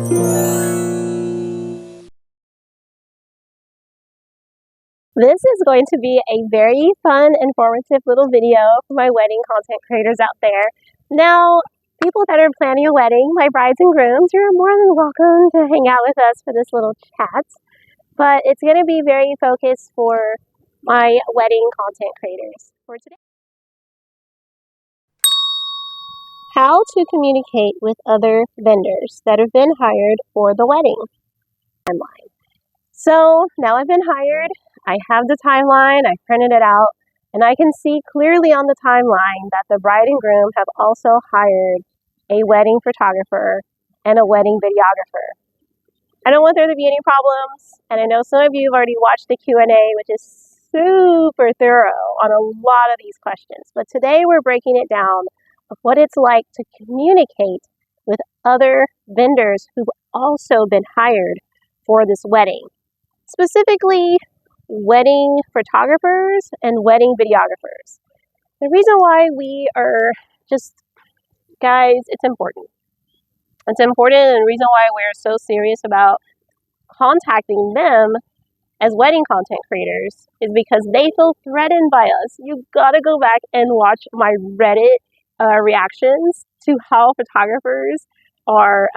This is going to be a very fun, informative little video for my wedding content creators out there. Now, people that are planning a wedding, my brides and grooms, you're more than welcome to hang out with us for this little chat. But it's going to be very focused for my wedding content creators for today. How to communicate with other vendors that have been hired for the wedding timeline. So now I've been hired. I have the timeline, I printed it out, and I can see clearly on the timeline that the bride and groom have also hired a wedding photographer and a wedding videographer. I don't want there to be any problems, and I know some of you have already watched the Q&A, which is super thorough on a lot of these questions. But today we're breaking it down of what it's like to communicate with other vendors who've also been hired for this wedding. Specifically, wedding photographers and wedding videographers. The reason why we are guys, it's important. It's important, and the reason why we're so serious about contacting them as wedding content creators is because they feel threatened by us. You gotta go back and watch my Reddit reactions to how photographers are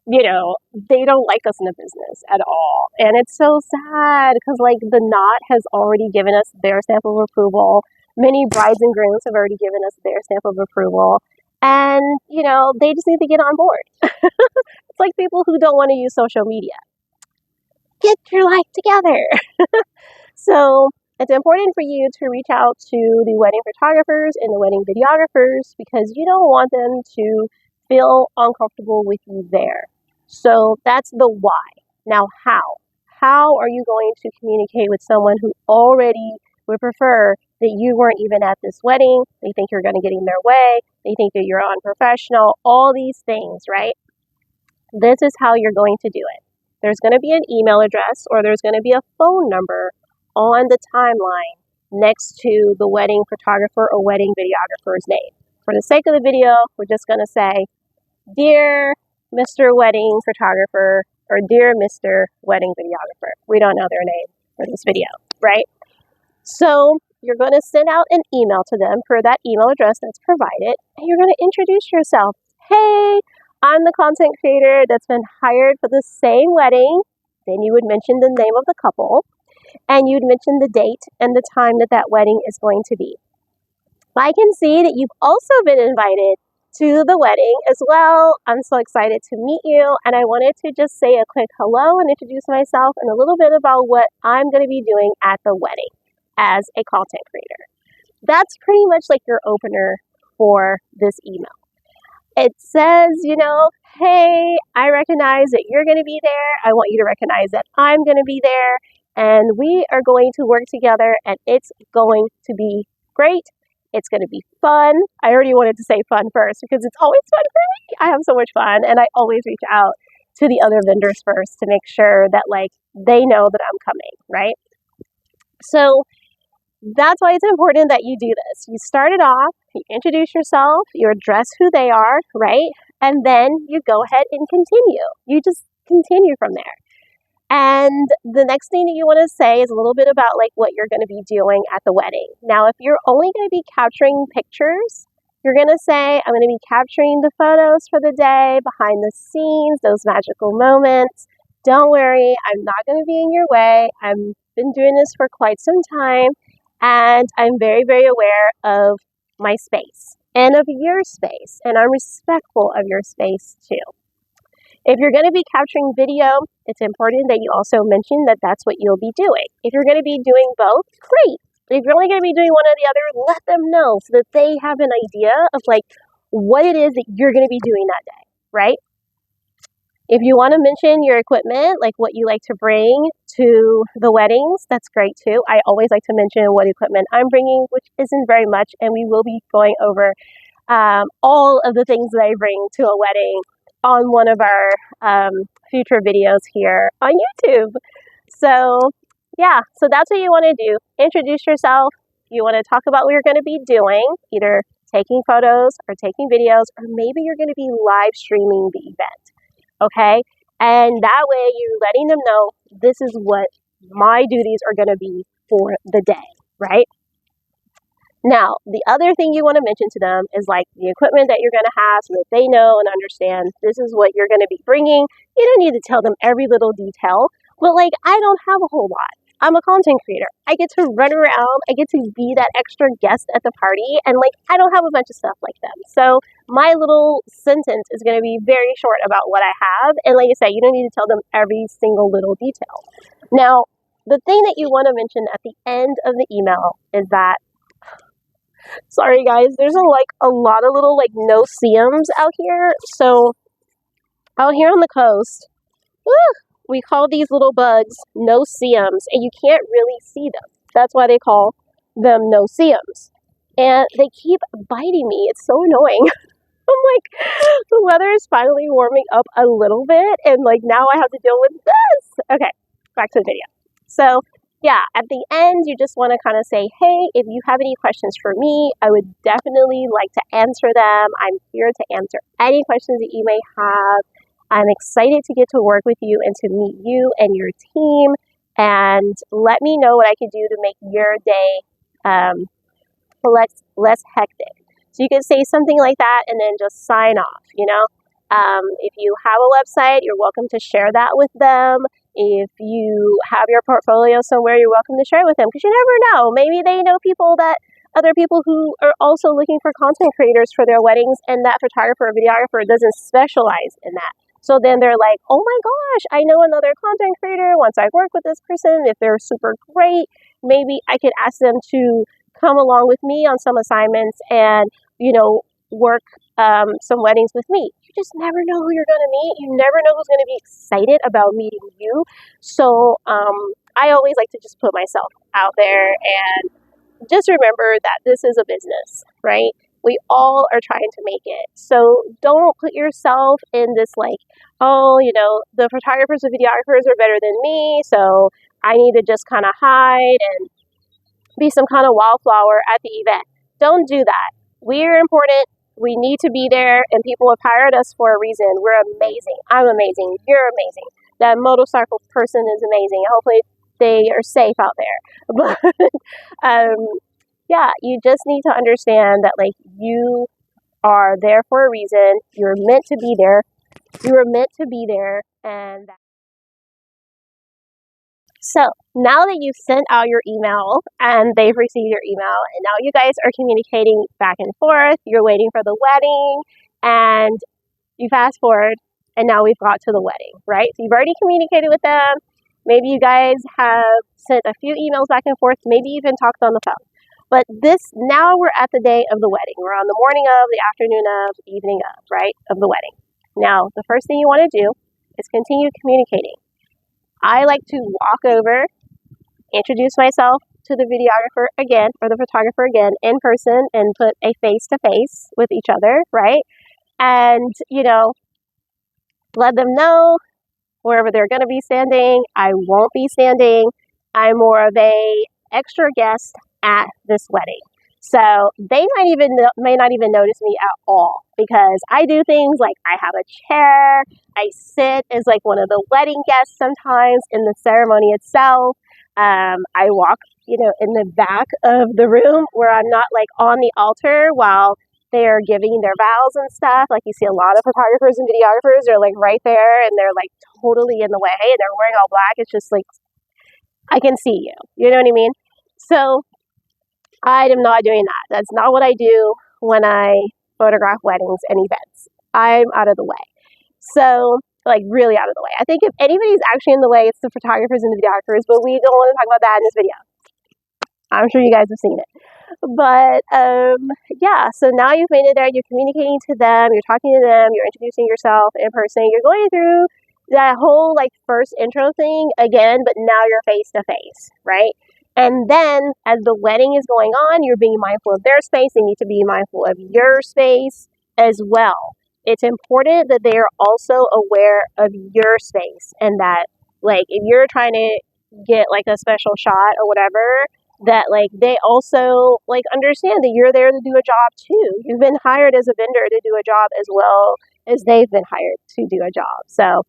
they don't like us in the business at all. And it's so sad because the knot has already given us their stamp of approval. Many brides and grooms have already given us their stamp of approval. And, they just need to get on board. It's like people who don't want to use social media. Get your life together. So it's important for you to reach out to the wedding photographers and the wedding videographers because you don't want them to feel uncomfortable with you there. So that's the why. Now, how? How are you going to communicate with someone who already would prefer that you weren't even at this wedding? They think you're going to get in their way. They think that you're unprofessional. All these things, right? This is how you're going to do it. There's going to be an email address or there's going to be a phone number on the timeline next to the wedding photographer or wedding videographer's name. For the sake of the video, we're just going to say, Dear Mr. Wedding Photographer or Dear Mr. Wedding Videographer. We don't know their name for this video, right? So you're going to send out an email to them per that email address that's provided, and you're going to introduce yourself. Hey, I'm the content creator that's been hired for the same wedding. Then you would mention the name of the couple, and you'd mention the date and the time that that wedding is going to be. I can see that you've also been invited to the wedding as well. I'm so excited to meet you, and I wanted to just say a quick hello and introduce myself and a little bit about what I'm going to be doing at the wedding as a content creator. That's pretty much like your opener for this email. It says, hey, I recognize that you're going to be there. I want you to recognize that I'm going to be there, and we are going to work together, and it's going to be great. It's going to be fun. I already wanted to say fun first because it's always fun for me. I have so much fun, and I always reach out to the other vendors first to make sure that they know that I'm coming, right? So that's why it's important that you do this. You start it off, you introduce yourself, you address who they are, right? And then you go ahead and continue. You just continue from there. And the next thing that you want to say is a little bit about what you're going to be doing at the wedding. Now, if you're only going to be capturing pictures, you're going to say, I'm going to be capturing the photos for the day, behind the scenes, those magical moments. Don't worry, I'm not going to be in your way. I've been doing this for quite some time, and I'm very, very aware of my space and of your space, and I'm respectful of your space too. If you're going to be capturing video, it's important that you also mention that that's what you'll be doing. If you're going to be doing both, great. If you're only going to be doing one or the other, let them know so that they have an idea of what it is that you're going to be doing that day, right? If you want to mention your equipment, what you like to bring to the weddings, that's great too. I always like to mention what equipment I'm bringing, which isn't very much, and we will be going over all of the things that I bring to a wedding on one of our future videos here on YouTube. So that's what you want to do. Introduce yourself. You want to talk about what you're going to be doing, either taking photos or taking videos, or maybe you're going to be live streaming the event. okay? And that way you're letting them know this is what my duties are going to be for the day, right? Now, the other thing you want to mention to them is like the equipment that you're going to have so that they know and understand this is what you're going to be bringing. You don't need to tell them every little detail, but like I don't have a whole lot. I'm a content creator. I get to run around. I get to be that extra guest at the party, and like I don't have a bunch of stuff like them. So my little sentence is going to be very short about what I have. And like I said, you don't need to tell them every single little detail. Now, the thing that you want to mention at the end of the email is that, sorry guys, there's a lot of little like no-see-ums out here. So out here on the coast, we call these little bugs no-see-ums, and you can't really see them. That's why they call them no-see-ums. And they keep biting me. It's so annoying. I'm like, the weather is finally warming up a little bit, and like now I have to deal with this. Okay, back to the video. So yeah, at the end, you just want to kind of say, hey, if you have any questions for me, I would definitely like to answer them. I'm here to answer any questions that you may have. I'm excited to get to work with you and to meet you and your team, and let me know what I can do to make your day less hectic. So you can say something like that and then just sign off, you know. If you have a website, you're welcome to share that with them. If you have your portfolio somewhere, you're welcome to share it with them, because you never know. Maybe they know other people who are also looking for content creators for their weddings, and that photographer or videographer doesn't specialize in that. So then they're like, oh my gosh, I know another content creator. Once I work with this person, if they're super great, maybe I could ask them to come along with me on some assignments and, you know, work some weddings with me. You just never know who you're going to meet. You never know who's going to be excited about meeting you. So I always like to just put myself out there, and just remember that this is a business, right? We all are trying to make it. So don't put yourself in this like, oh, you know, the photographers and videographers are better than me, so I need to just kind of hide and be some kind of wildflower at the event. Don't do that. We're important. We need to be there, and people have hired us for a reason. We're amazing. I'm amazing. You're amazing. That motorcycle person is amazing. Hopefully they are safe out there. But yeah, you just need to understand that like you are there for a reason. You're meant to be there. You were meant to be there, and so now that you've sent out your email and they've received your email, and now you guys are communicating back and forth, you're waiting for the wedding, and you fast forward, and now we've got to the wedding, right? So you've already communicated with them. Maybe you guys have sent a few emails back and forth. Maybe even talked on the phone. But now we're at the day of the wedding. We're on the morning of, the afternoon of, evening of, right, of the wedding. Now, the first thing you want to do is continue communicating. I like to walk over, introduce myself to the videographer again, or the photographer again, in person, and put a face-to-face with each other, right? And, you know, let them know wherever they're going to be standing. I won't be standing. I'm more of a extra guest at this wedding. So they may not even notice me at all, because I do things like I have a chair, I sit as like one of the wedding guests sometimes in the ceremony itself. I walk, you know, in the back of the room where I'm not like on the altar while they're giving their vows and stuff. Like you see a lot of photographers and videographers are like right there, and they're like totally in the way, and they're wearing all black. It's just like, I can see you. You know what I mean? So I am not doing that. That's not what I do when I photograph weddings and events. I'm out of the way. So, like, really out of the way. I think if anybody's actually in the way, it's the photographers and the videographers, but we don't want to talk about that in this video. I'm sure you guys have seen it. But, yeah, so now you've made it there. You're communicating to them. You're talking to them. You're introducing yourself in person. You're going through that whole, like, first intro thing again, but now you're face-to-face, right? And then as the wedding is going on, you're being mindful of their space. They need to be mindful of your space as well. It's important that they are also aware of your space, and that, like, if you're trying to get like a special shot or whatever, that like they also like understand that you're there to do a job too. You've been hired as a vendor to do a job as well is they've been hired to do a job. So,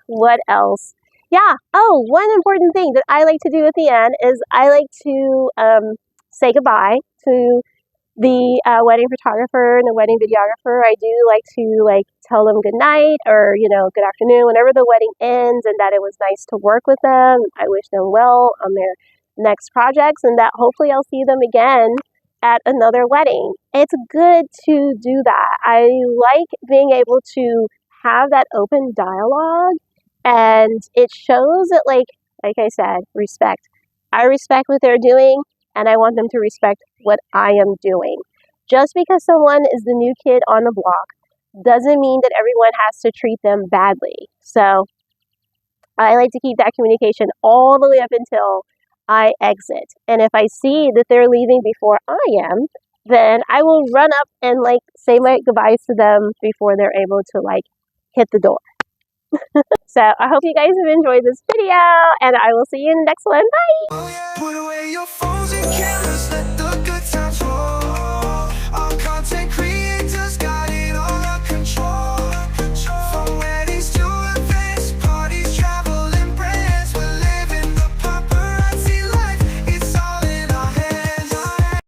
what else? Yeah. Oh, one important thing that I like to do at the end is I like to say goodbye to the wedding photographer and the wedding videographer. I do like to tell them good night or good afternoon whenever the wedding ends, and that it was nice to work with them. I wish them well on their next projects, and that hopefully I'll see them again at another wedding. It's good to do that. I like being able to have that open dialogue, and it shows that like I said, respect. I respect what they're doing, and I want them to respect what I am doing. Just because someone is the new kid on the block doesn't mean that everyone has to treat them badly. So I like to keep that communication all the way up until I exit. And if I see that they're leaving before I am, then I will run up and say my goodbyes to them before they're able to hit the door. So I hope you guys have enjoyed this video, and I will see you in the next one. Bye!